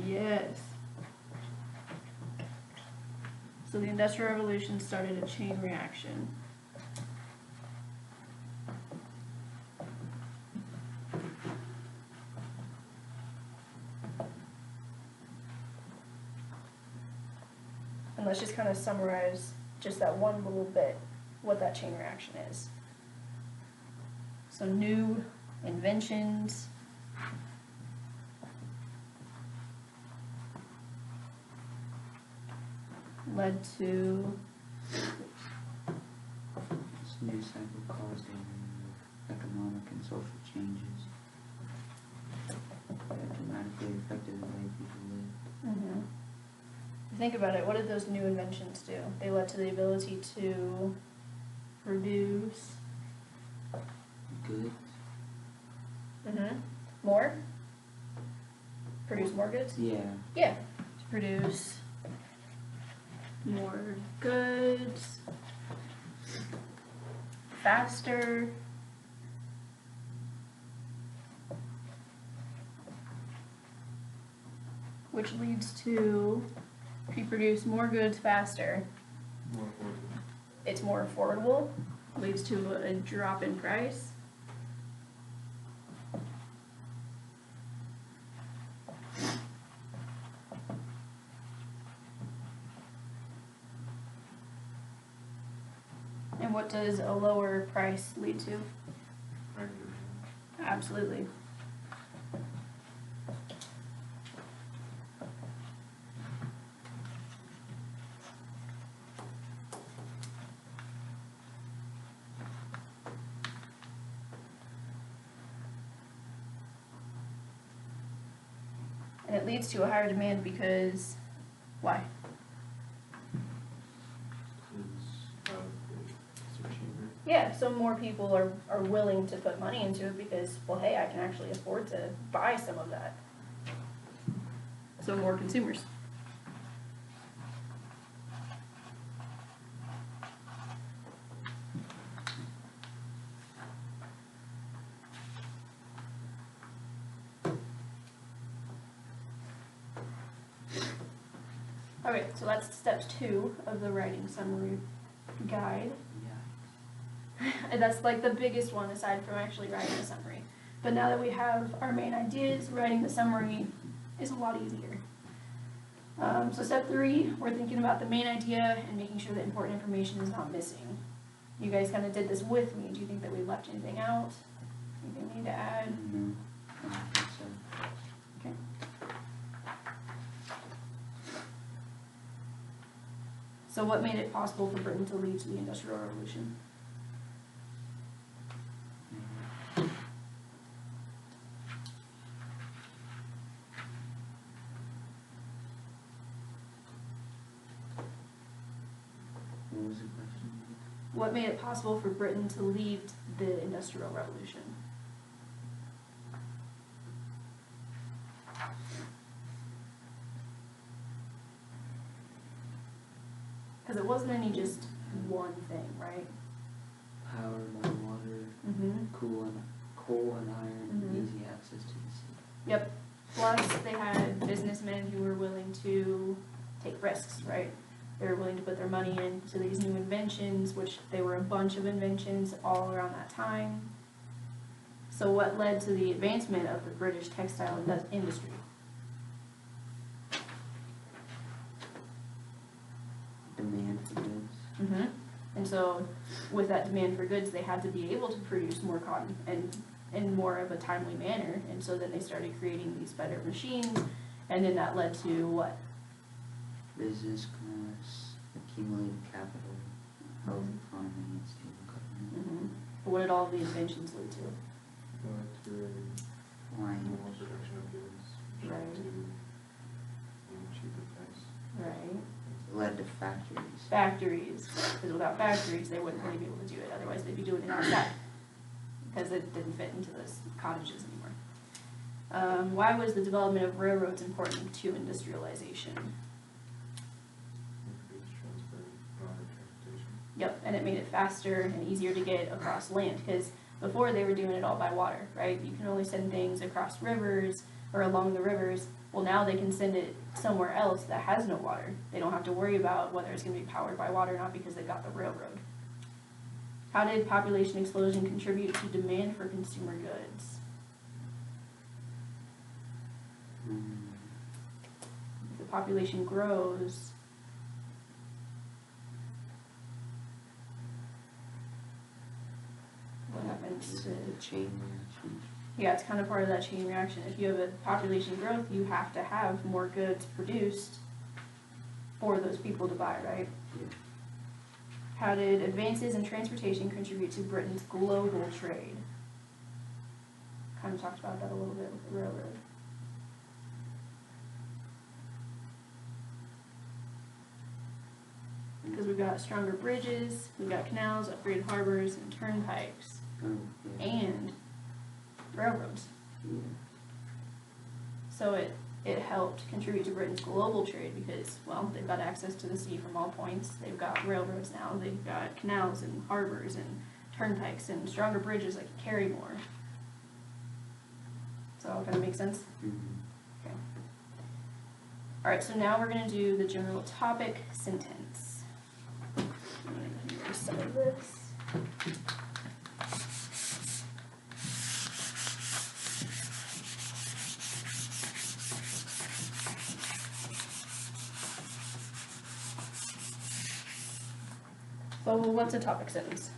Yes. So the Industrial Revolution started a chain reaction. And let's just kind of summarize just that one little bit, what that chain reaction is. So new inventions, led to This new cycle caused a range of economic and social changes that dramatically affected the way people live. Think about it, what did those new inventions do? They led to the ability to produce Goods, more? Produce more goods? yeah, Yeah. To produce more goods faster. Which leads to, if you produce more goods faster, More affordable. it's more affordable, leads to a drop in price. And what does a lower price lead to? Regular. Absolutely. And it leads to a higher demand because, why? It's cheaper. Yeah, so more people are willing to put money into it because, well, hey, I can actually afford to buy some of that. So more consumers. Okay, so that's step 2 of the writing summary guide. yeah. And that's like the biggest one aside from actually writing the summary. But now that we have our main ideas, writing the summary is a lot easier. So step 3, we're thinking about the main idea and making sure that important information is not missing. You guys kind of did this with me. Do you think that we left anything out? Anything we need to add? No, I don't think so. Okay. So what made it possible for Britain to lead to the Industrial Revolution? What was the question? What made it possible for Britain to lead the Industrial Revolution? Because it wasn't any just one thing, right? Power by water, coal and iron, Mhm. easy access to the sea. Yep. Plus, they had businessmen who were willing to take risks, right? They were willing to put their money into these new inventions, which they were a bunch of inventions all around that time. So what led to the advancement of the British textile industry? Demand for goods. And so with that demand for goods, they had to be able to produce more cotton and in more of a timely manner. And so then they started creating these better machines, and then that led to what? Business class, accumulated capital, health economy, and stable government. But what did all of the inventions lead to? To Wine, more production of goods. Right. To cheaper price. Right. led to factories. Factories, because without factories, they wouldn't really be able to do it, otherwise they'd be doing it outside, because it didn't fit into those cottages anymore. Why was the development of railroads important to industrialization? Increased transportation. Yep, and it made it faster and easier to get across land, because before they were doing it all by water, right? You can only send things across rivers, or along the rivers, well, now they can send it somewhere else that has no water. They don't have to worry about whether it's gonna be powered by water or not because they've got the railroad. How did population explosion contribute to demand for consumer goods? If the population grows, what happens Is to, it a chain reaction? yeah, it's kind of part of that chain reaction. If you have a population growth, you have to have more goods produced for those people to buy, right? Yeah. How did advances in transportation contribute to Britain's global trade? Kind of talked about that a little bit with the railroad. Because we've got stronger bridges, we've got canals, upgraded harbors, and turnpikes, Oh, yeah. and railroads. Yeah. So it helped contribute to Britain's global trade because, well, they've got access to the sea from all points. They've got railroads now. They've got canals and harbors and turnpikes and stronger bridges that can carry more. So all kind of makes sense? Mhm. Okay. All right, so now we're gonna do the general topic sentence. I'm gonna erase some of this. So what's a topic sentence?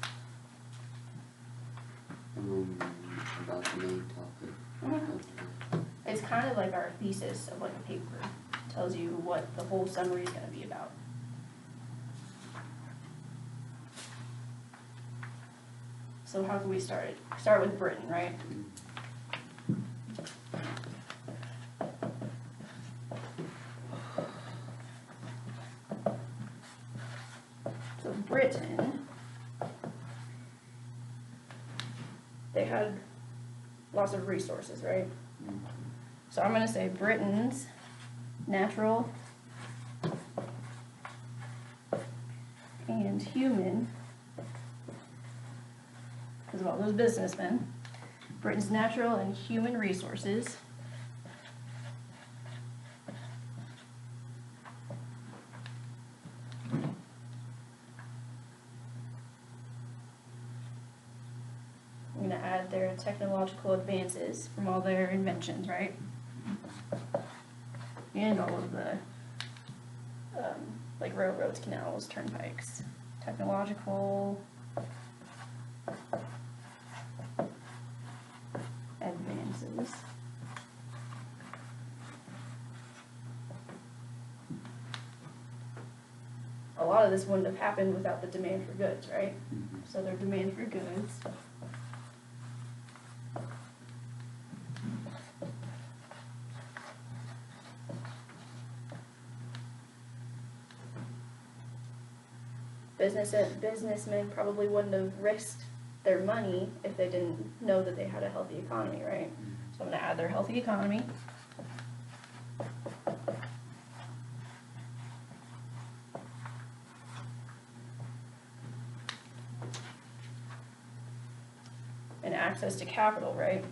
About the main topic. Okay. It's kind of like our thesis of like a paper. It tells you what the whole summary is gonna be about. So how can we start it? Start with Britain, right? So Britain, they had lots of resources, right? Mhm. So I'm gonna say Britain's natural and human, because of all those businessmen, Britain's natural and human resources I'm gonna add their technological advances from all their inventions, right? And all of the, like railroads, canals, turnpikes, technological advances. A lot of this wouldn't have happened without the demand for goods, right? Mhm. So their demand for goods. Businessmen probably wouldn't have risked their money if they didn't know that they had a healthy economy, right? So I'm gonna add their healthy economy. And access to capital, right?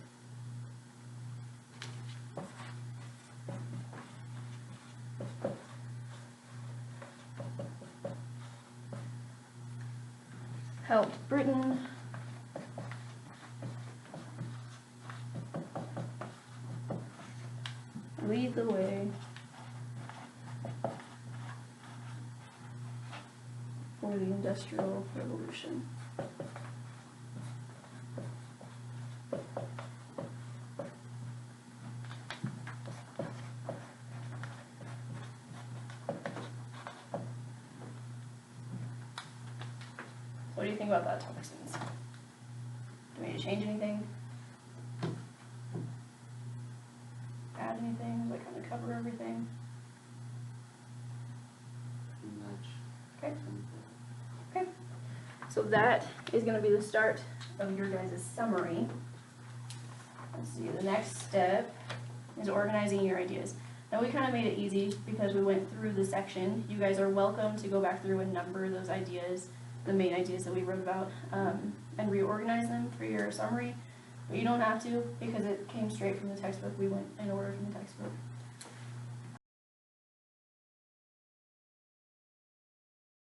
Helped Britain lead the way for the Industrial Revolution. What do you think about that topic sentence? Do we need to change anything? Add anything? Does that kind of cover everything? Pretty much. Okay. Okay. So that is gonna be the start of your guys' summary. Let's see, the next step is organizing your ideas. Now we kind of made it easy because we went through the section. You guys are welcome to go back through and number those ideas, the main ideas that we wrote about, and reorganize them for your summary. But you don't have to, because it came straight from the textbook, we went in order from the textbook.